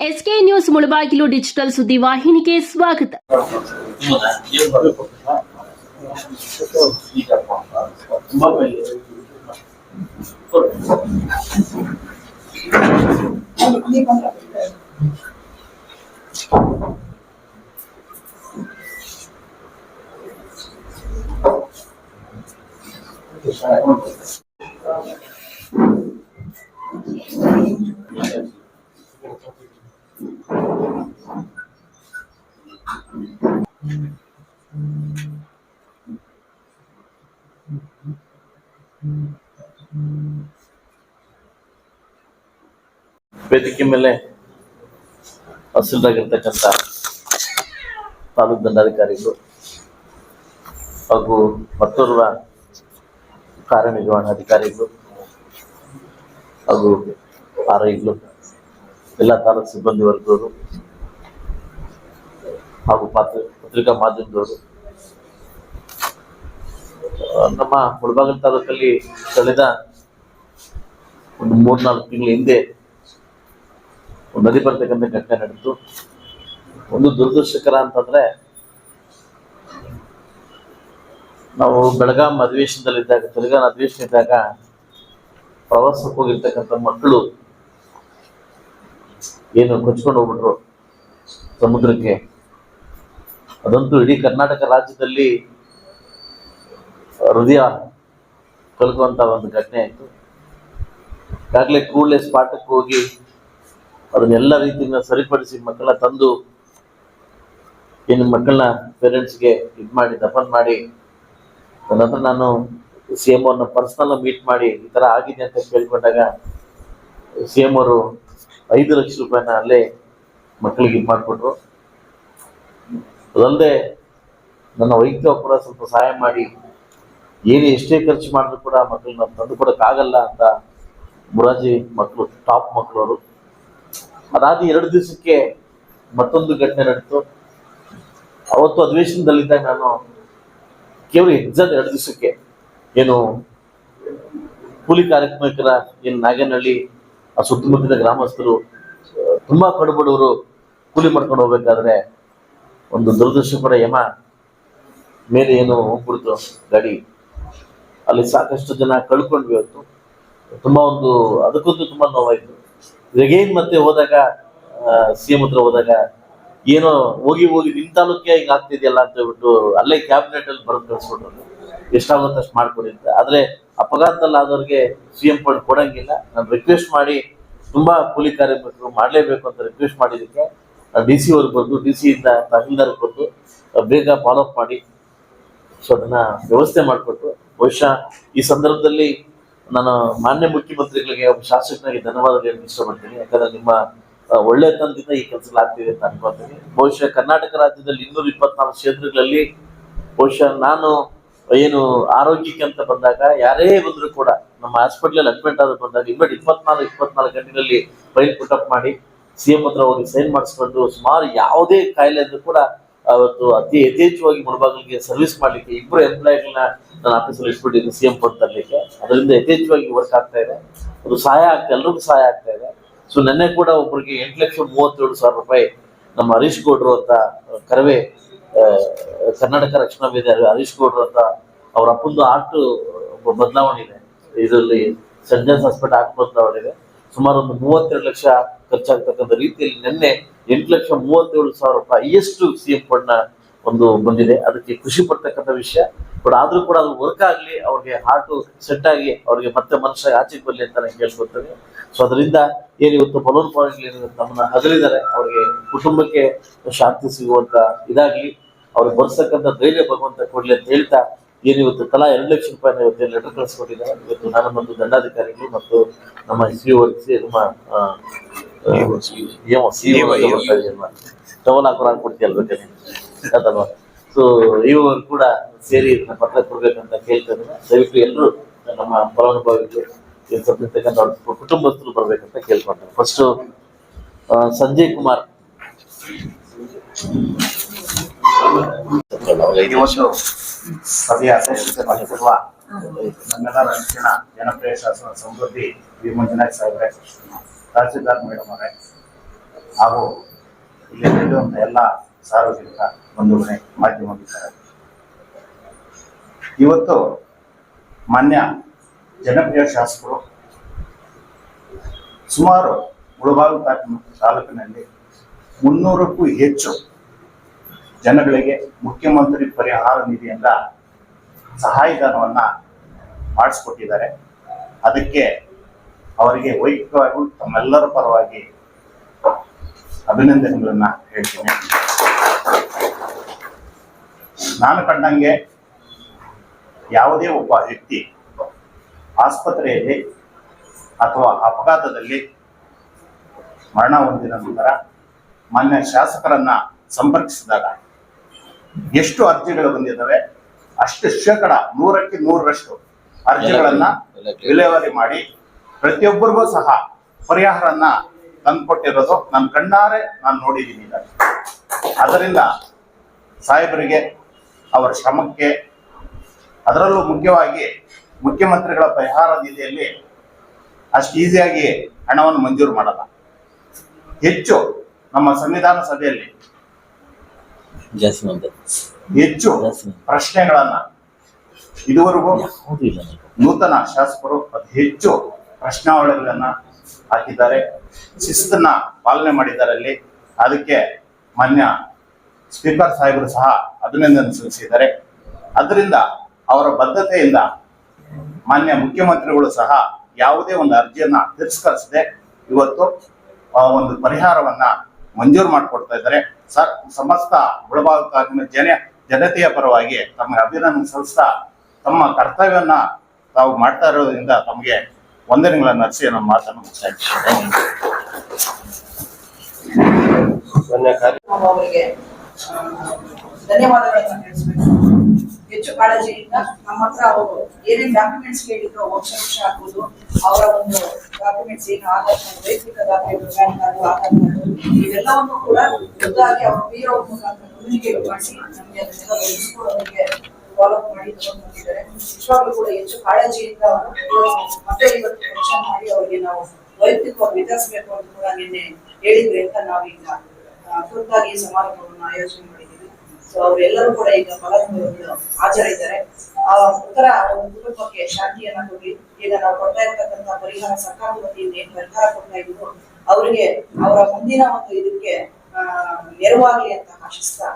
SK news Mulbagal digital ಸುದ್ದಿವಾಹಿನಿಗೆ ಸ್ವಾಗತ. ವೇದಿಕೆ ಮೇಲೆ ಹಸಿರಾಗಿರ್ತಕ್ಕಂಥ ತಾಲೂಕು ದಂಡಾಧಿಕಾರಿಗಳು ಹಾಗೂ ಮತ್ತೋರ್ವ ಕಾರ್ಯನಿರ್ವಹಣಾಧಿಕಾರಿಗಳು ಹಾಗೂ ಆರ್ಐಗಳು, ಎಲ್ಲ ತಾಲೂಕು ಸಿಬ್ಬಂದಿ ವರ್ಗದವರು ಹಾಗೂ ಪತ್ರಿಕಾ ಮಾಧ್ಯಮದವರು, ನಮ್ಮ ಮುಳಬಾಗಿಲು ತಾಲೂಕಲ್ಲಿ ಕಳೆದ ಒಂದು 3-4 ತಿಂಗಳ ಹಿಂದೆ ನದಿ ಬರ್ತಕ್ಕಂಥ ಘಟನೆ ನಡೆಯಿತು. ಒಂದು ದುರದೃಷ್ಟಕರ ಅಂತಂದ್ರೆ, ನಾವು ಬೆಳಗಾಂ ಅಧಿವೇಶನದಲ್ಲಿದ್ದಾಗ, ತೆಲಂಗಾಣ ಅಧಿವೇಶನ ಇದ್ದಾಗ ಪ್ರವಾಸಕ್ಕೆ ಹೋಗಿರ್ತಕ್ಕಂಥ ಮಕ್ಕಳು ಏನು ಕೊಚ್ಕೊಂಡು ಹೋಗ್ಬಿಟ್ರು ಸಮುದ್ರಕ್ಕೆ. ಅದಂತೂ ಇಡೀ ಕರ್ನಾಟಕ ರಾಜ್ಯದಲ್ಲಿ ಹೃದಯ ಕಲ್ಕುವಂತ ಒಂದು ಘಟನೆ ಆಯ್ತು. ಈಗಾಗಲೇ ಕೂಡಲೇ ಸ್ಪಾಟಕ್ಕೆ ಹೋಗಿ ಅದನ್ನೆಲ್ಲ ರೀತಿಯಿಂದ ಸರಿಪಡಿಸಿ ಮಕ್ಕಳ ತಂದು ಏನು ಮಕ್ಕಳನ್ನ ಪೇರೆಂಟ್ಸ್ಗೆ ಮಾಡಿ ದಫನ್ ಮಾಡಿ, ನಂತರ ನಾನು CM ಅವ್ರನ್ನ ಪರ್ಸನಲ್ ಮೀಟ್ ಮಾಡಿ ಈ ತರ ಆಗಿದೆ ಅಂತ ಕೇಳ್ಕೊಂಡಾಗ CM ಅವರು 5 ಲಕ್ಷ ರೂಪಾಯಿನ ಅಲ್ಲೇ ಮಕ್ಕಳಿಗೆ ಮಾಡಿಕೊಟ್ರು. ಅದಲ್ಲದೆ ನನ್ನ ವೈಯಕ್ತಿಕ ಕೂಡ ಸ್ವಲ್ಪ ಸಹಾಯ ಮಾಡಿ, ಏನು ಎಷ್ಟೇ ಖರ್ಚು ಮಾಡಿದ್ರು ಕೂಡ ಮಕ್ಕಳನ್ನ ತಂದು ಕೊಡೋಕ್ಕಾಗಲ್ಲ ಅಂತ ಮುರಾಜಿ ಮಕ್ಕಳು, ಟಾಪ್ ಮಕ್ಕಳವರು. ಅದಾದ 2 ದಿವಸಕ್ಕೆ ಮತ್ತೊಂದು ಘಟನೆ ನಡೆಯಿತು. ಅವತ್ತು ಅಧಿವೇಶನದಲ್ಲಿದ್ದಾಗ ನಾನು ಕೇವಲ ಎಕ್ಸಾಕ್ಟ್ 2 ದಿವಸಕ್ಕೆ ಏನು ಕೂಲಿ ಕಾರ್ಮಿಕರ ಏನು ನಾಗನಹಳ್ಳಿ ಆ ಸುತ್ತಮುತ್ತಲಿನ ಗ್ರಾಮಸ್ಥರು ತುಂಬಾ ಕಡುಬಡವರು ಕೂಲಿ ಮಾಡ್ಕೊಂಡು ಹೋಗ್ಬೇಕಾದ್ರೆ ಒಂದು ದುರದೃಷ್ಟಕರ ಯಮ ಮೇಲೆ ಏನು ಹೋಗ್ಬಿಡ್ತು ಗಾಡಿ. ಅಲ್ಲಿ ಸಾಕಷ್ಟು ಜನ ಕಳ್ಕೊಂಡ್ವಿ. ಇವತ್ತು ತುಂಬಾ ಅದಕ್ಕಂತೂ ತುಂಬಾ ನೋವಾಯ್ತು. ಅಗೇನ್ ಮತ್ತೆ ಹೋದಾಗ CM ಹತ್ರ ಹೋದಾಗ ಏನೋ ಹೋಗಿ ನಿಮ್ ತಾಲೂಕಿಗೆ ಹಿಂಗ ಆಗ್ತಿದೆಯಲ್ಲ ಅಂತ ಹೇಳ್ಬಿಟ್ಟು ಅಲ್ಲೇ ಕ್ಯಾಬಿನೆಟ್ ಅಲ್ಲಿ ಬರೆದು ಕಳ್ಸ್ಬಿಟ್ರು, ಎಷ್ಟಾಗುತ್ತೆ ಅಷ್ಟು ಮಾಡ್ಕೊಡಿ ಅಂತ. ಆದ್ರೆ ಅಪಘಾತದಲ್ಲಿ ಆದವ್ರಿಗೆ CM ಫಂಡ್ ಕೊಡಂಗಿಲ್ಲ. ನಾನು ರಿಕ್ವೆಸ್ಟ್ ಮಾಡಿ ತುಂಬಾ ಕೂಲಿ ಕಾರ್ಮಿಕರು ಮಾಡ್ಲೇಬೇಕು ಅಂತ ರಿಕ್ವೆಸ್ಟ್ ಮಾಡಿದಕ್ಕೆ DC ಅವ್ರಿಗೆ ಬಂದು, DC ಇಂದ ತಹಸೀಲ್ದಾರ್ಗೆ ಬಂದು ಬೇಗ ಫಾಲೋ ಅಪ್ ಮಾಡಿ ಸೊ ಅದನ್ನ ವ್ಯವಸ್ಥೆ ಮಾಡಿಕೊಟ್ಟು, ಬಹುಶಃ ಈ ಸಂದರ್ಭದಲ್ಲಿ ನಾನು ಮಾನ್ಯ ಮುಖ್ಯಮಂತ್ರಿಗಳಿಗೆ, ಒಬ್ಬ ಶಾಸಕನಾಗಿ ಧನ್ಯವಾದ ಹೇಳಕ್ಕೆ ಇಷ್ಟಪಡ್ತೀನಿ. ಯಾಕಂದ್ರೆ ನಿಮ್ಮ ಒಳ್ಳೆತನದಿಂದ ಈ ಕೆಲಸ ಆಗ್ತಿದೆ ಅಂತ ಅನ್ಕೊಳ್ತೀನಿ. ಬಹುಶಃ ಕರ್ನಾಟಕ ರಾಜ್ಯದಲ್ಲಿ 224 ಕ್ಷೇತ್ರಗಳಲ್ಲಿ ಬಹುಶಃ ನಾನು ಏನು ಆರೋಗ್ಯಕ್ಕೆ ಅಂತ ಬಂದಾಗ ಯಾರೇ ಬಂದ್ರು ಕೂಡ ನಮ್ಮ ಹಾಸ್ಪಿಟಲ್ ಅಡ್ಮಿಟ್ ಆದ ಬಂದಾಗ 24 ಗಂಟೆಗಳಲ್ಲಿ ಫೈಲ್ ಪುಟಪ್ ಮಾಡಿ CM ಹತ್ರ ಹೋಗಿ ಸೈನ್ ಮಾಡಿಸ್ಕೊಂಡು ಸುಮಾರು ಯಾವುದೇ ಕಾಯಿಲೆ ಅಂದ್ರೂ ಕೂಡ ಅವತ್ತು ಅತಿ ಯಥೇಚ್ಛವಾಗಿ ಮುಳಬಾಗಿಲಿಗೆ ಸರ್ವಿಸ್ ಮಾಡ್ಲಿಕ್ಕೆ 2 ಎಂಪ್ಲಾಯಿಗಳನ್ನ ನನ್ನ ಆಫೀಸಲ್ಲಿ ಇಟ್ಬಿಟ್ಟಿದ್ದೆ CM ಫಂಡ್ ತರಲಿಕ್ಕೆ. ಅದರಿಂದ ಯಥೇಚ್ಛವಾಗಿ ವರ್ಕ್ ಆಗ್ತಾ ಇದೆ. ಅದು ಸಹಾಯ ಆಗ್ತಾ, ಎಲ್ರಿಗೂ ಸಹಾಯ ಆಗ್ತಾ ಇದೆ. ಸೊ ನೆನ್ನೆ ಕೂಡ ಒಬ್ಬರಿಗೆ 8,37,000 ರೂಪಾಯಿ ನಮ್ಮ ಹರೀಶ್ ಗೌಡ್ರು ಅಂತ ಕರವೇ ಕರ್ನಾಟಕ ರಕ್ಷಣಾ ವೇದಿಕೆ ಹರೀಶ್ ಗೌಡ್ರು ಅಂತ ಅವ್ರ ಅಪ್ಪಂದು ಆರ್ಟ್ ಬದಲಾವಣೆ ಇದೆ. ಇದರಲ್ಲಿ ಸೆಂಟ್ ಜಾನ್ಸ್ ಹಾಸ್ಪಿಟಲ್ ಆರ್ಟ್ ಬದಲಾವಣೆ ಇದೆ. ಸುಮಾರು ಒಂದು 32 ಲಕ್ಷ ಖರ್ಚಾಗ್ತಕ್ಕಂಥ ರೀತಿಯಲ್ಲಿ ನಿನ್ನೆ 8,37,000 ರೂಪಾಯಿ ಎಷ್ಟು CM ಫಂಡ್ ಒಂದು ಬಂದಿದೆ. ಅದಕ್ಕೆ ಖುಷಿ ಪಡ್ತಕ್ಕಂಥ ವಿಷಯ. ಬಟ್ ಆದ್ರೂ ಕೂಡ ಅದು ವರ್ಕ್ ಆಗ್ಲಿ, ಅವ್ರಿಗೆ ಹಾರ್ಟ್ ಸೆಟ್ ಆಗಿ ಅವ್ರಿಗೆ ಮತ್ತೆ ಮನುಷ್ಯ ಆಚೆಗೆ ಬರ್ಲಿ ಅಂತ ನಾನು ಕೇಳ್ಕೊಳ್ತೇನೆ. ಸೊ ಅದರಿಂದ ಏನಿವತ್ತು ಫಲಾನುಭವಿಗಳು ನಮ್ಮನ್ನ ಹಗಲಿದ್ದಾರೆ, ಅವ್ರಿಗೆ ಕುಟುಂಬಕ್ಕೆ ಶಾಂತಿ ಸಿಗುವಂತ ಇದಾಗ್ಲಿ, ಅವ್ರಿಗೆ ಬರ್ಸಕ್ಕಂಥ ಧೈರ್ಯ ಭಗವಂತ ಕೊಡ್ಲಿ ಅಂತ ಹೇಳ್ತಾ, ಏನಿವತ್ತು ತಲಾ 2 ಲಕ್ಷ ರೂಪಾಯಿನ ಇವತ್ತು ಲೆಟರ್ ಕಳಿಸ್ಕೊಟ್ಟಿದ್ದಾರೆ. ಇವತ್ತು ನಾನು ಮತ್ತು ದಂಡಾಧಿಕಾರಿಗಳು ಮತ್ತು ನಮ್ಮ ಕೊಡ್ತೀಯಲ್ವಾ. ಸೊ ಇವರು ಕೂಡ ಸೇರಿ ಇದನ್ನ ಪತ್ರ ಕೊಡ್ಬೇಕಂತ ಕೇಳ್ತಾರೆ. ದಯವಿಟ್ಟು ಎಲ್ಲರೂ ನಮ್ಮ ಫಲಾನುಭವಿಗಳು ಇರ್ತಕ್ಕಂಥ ಕುಟುಂಬಸ್ಥರು ಬರ್ಬೇಕಂತ ಕೇಳ್ಕೊಂತಾರೆ. ಫಸ್ಟ್ ಸಂಜಯ್ ಕುಮಾರ್ ಸಭೆಯ ಅಧ್ಯಕ್ಷತೆ ವಹಿಸಿರುವ ನಮ್ಮೆಲ್ಲರ ನೆಚ್ಚಿನ ಜನಪ್ರಿಯ ಶಾಸನ ಸಮೃದ್ಧಿ ವಿ. ಮಂಜುನಾಥ್ ಸಾಹೇಬ್ರೆ, ತಹಸೀಲ್ದಾರ್ ಮೇಡಮ್ ಅವರೇ, ಹಾಗೂ ಇಲ್ಲಿ ನಡೆಯುವಂಥ ಎಲ್ಲ ಸಾರ್ವಜನಿಕ ಬಂಧುಗಳೇ, ಮಾಧ್ಯಮ ಮಿತ್ರರೇ, ಇವತ್ತು ಮಾನ್ಯ ಜನಪ್ರಿಯ ಶಾಸಕರು ಸುಮಾರು ಮುಳಬಾಗಿಲು ತಾಲೂಕಿನಲ್ಲಿ 300ಕ್ಕೂ ಹೆಚ್ಚು ಜನಗಳಿಗೆ ಮುಖ್ಯಮಂತ್ರಿ ಪರಿಹಾರ ನಿಧಿಯಿಂದ ಸಹಾಯಧನವನ್ನ ಮಾಡಿಸ್ಕೊಟ್ಟಿದ್ದಾರೆ. ಅದಕ್ಕೆ ಅವರಿಗೆ ವೈಯಕ್ತಿಕವಾಗಿ ತಮ್ಮೆಲ್ಲರ ಪರವಾಗಿ ಅಭಿನಂದನೆಗಳನ್ನ ಹೇಳ್ತೀನಿ. ನಾನು ಕಂಡಂಗೆ ಯಾವುದೇ ಒಬ್ಬ ವ್ಯಕ್ತಿ ಆಸ್ಪತ್ರೆಯಲ್ಲಿ ಅಥವಾ ಅಪಘಾತದಲ್ಲಿ ಮರಣ ಹೊಂದಿದ ನಂತರ ಮಾನ್ಯ ಶಾಸಕರನ್ನ ಸಂಪರ್ಕಿಸಿದಾಗ ಎಷ್ಟು ಅರ್ಜಿಗಳು ಬಂದಿದ್ದಾವೆ, ಅಷ್ಟು 100ಕ್ಕೆ 100ರಷ್ಟು ಅರ್ಜಿಗಳನ್ನ ವಿಲೇವಾರಿ ಮಾಡಿ ಪ್ರತಿಯೊಬ್ಬರಿಗೂ ಸಹ ಪರಿಹಾರನ್ನ ತಂದುಕೊಟ್ಟಿರೋದು ನನ್ನ ಕಣ್ಣಾರೆ ನಾನು ನೋಡಿದ್ದೀನಿ. ಅದರಿಂದ ಸಾಹೇಬರಿಗೆ ಅವರ ಶ್ರಮಕ್ಕೆ, ಅದರಲ್ಲೂ ಮುಖ್ಯವಾಗಿ ಮುಖ್ಯಮಂತ್ರಿಗಳ ಪರಿಹಾರ ನಿಧಿಯಲ್ಲಿ ಅಷ್ಟು ಈಸಿಯಾಗಿ ಹಣವನ್ನು ಮಂಜೂರು ಮಾಡಲ್ಲ. ಹೆಚ್ಚು ನಮ್ಮ ಸಂವಿಧಾನ ಸಭೆಯಲ್ಲಿ ಹೆಚ್ಚು ಪ್ರಶ್ನೆಗಳನ್ನ ಇದುವರೆಗೂ ನೂತನ ಶಾಸಕರು ಅತಿ ಹೆಚ್ಚು ಪ್ರಶ್ನಾವಳಿಗಳನ್ನ ಹಾಕಿದ್ದಾರೆ, ಶಿಸ್ತನ್ನ ಪಾಲನೆ ಮಾಡಿದ್ದಾರೆ ಅಲ್ಲಿ. ಅದಕ್ಕೆ ಮಾನ್ಯ ಸ್ಪೀಕರ್ ಸಾಹೇಬರು ಸಹ ಅಭಿನಂದನೆ ಸಲ್ಲಿಸಿದ್ದಾರೆ. ಅದರಿಂದ ಅವರ ಬದ್ಧತೆಯಿಂದ ಮಾನ್ಯ ಮುಖ್ಯಮಂತ್ರಿಗಳು ಸಹ ಯಾವುದೇ ಒಂದು ಅರ್ಜಿಯನ್ನ ತಿರಸ್ಕರಿಸದೆ ಇವತ್ತು ಒಂದು ಪರಿಹಾರವನ್ನ ಮಂಜೂರು ಮಾಡಿಕೊಡ್ತಾ ಇದ್ದಾರೆ. ಸಮಸ್ತ ಮುಳಬಾಗಿಲು ತಾಲೂಕಿನ ಜನತೆಯ ಪರವಾಗಿ ತಮ್ಮ ಅಭಿನಂದನೆ ಸಲ್ಲಿಸ್ತಾ ತಮ್ಮ ಕರ್ತವ್ಯವನ್ನ ತಾವು ಮಾಡ್ತಾ ಇರೋದ್ರಿಂದ ತಮಗೆ ವಂದನೆಗಳನ್ನು ಅರ್ಸಿ ನಮ್ಮ ಮಾತನ್ನು ಮುಗಿಸ್ತಾ ಅವರಿಗೆ ಧನ್ಯವಾದಗಳನ್ನ ತಿಳಿಸ್ಬೇಕು. ಹೆಚ್ಚು ಕಾಳಜಿಯಿಂದ ನಮ್ಮ ಹತ್ರ ಅವರು ಏನೇನು ಡಾಕ್ಯುಮೆಂಟ್ಸ್ ಕೇಳಿದ್ರು, ವರ್ಷ ಆಗ್ಬೋದು, ಅವರ ಒಂದು ಡಾಕ್ಯುಮೆಂಟ್ಸ್ ಏನು ಆಧಾರ್ ಕಾರ್ಡ್, ವೈಯಕ್ತಿಕ ದಾಖಲೆಗಳು, ಪ್ಯಾನ್ ಕಾರ್ಡ್, ಆಧಾರ್ ಕಾರ್ಡ್ ಇವೆಲ್ಲವನ್ನು ಕೂಡ ಖುದ್ದಾಗಿ ಅವರು PO ಮುಖಾಂತರ ಕಮ್ಯುನಿಕೇಟ್ ಮಾಡಿಸಿ ನಮಗೆ ಅದನ್ನೆಲ್ಲ ಒದಗಿಸ್ಕೊಡೋದಕ್ಕೆ ಫಾಲೋ ಅಪ್ ಮಾಡಿ ತಗೊಂಡು ಬಂದಿದ್ದಾರೆ. ನಿಜವಾಗ್ಲೂ ಕೂಡ ಹೆಚ್ಚು ಕಾಳಜಿಯಿಂದ ಅವರು ಮತ್ತೆ ಇವತ್ತು ಫಂಕ್ಷನ್ ಮಾಡಿ ಅವರಿಗೆ ನಾವು ವೈಯಕ್ತಿಕವಾಗಿ ವಿತರಿಸಬೇಕು ಅಂತ ಕೂಡ ನಿನ್ನೆ ಹೇಳಿದ್ರೆ ಅಂತ ನಾವೀಗ ತುರ್ತಾಗಿ ಸಮಾರಂಭವನ್ನು ಆಯೋಜನೆ ಮಾಡಿದ್ದೀವಿ. ಸೊ ಅವರೆಲ್ಲರೂ ಕೂಡ ಈಗ ಫಲಾನುಭವಿಗಳು ಹಾಜರಿದ್ದಾರೆ. ಆ ಉತ್ತರ ಒಂದು ಕುಟುಂಬಕ್ಕೆ ಶಾಂತಿಯನ್ನ ಕೊಡಿ. ಈಗ ನಾವು ಕೊಡ್ತಾ ಇರ್ತಕ್ಕಂಥ ಪರಿಹಾರ ಸರ್ಕಾರದ ವತಿಯಿಂದ ಏನು ಪರಿಹಾರ ಕೊಡ್ತಾ ಇದ್ರು ಅವರಿಗೆ ಅವರ ಮುಂದಿನ ಒಂದು ಇದಕ್ಕೆ ನೆರವಾಗಲಿ ಅಂತ ಆಶಿಸ್ತಾ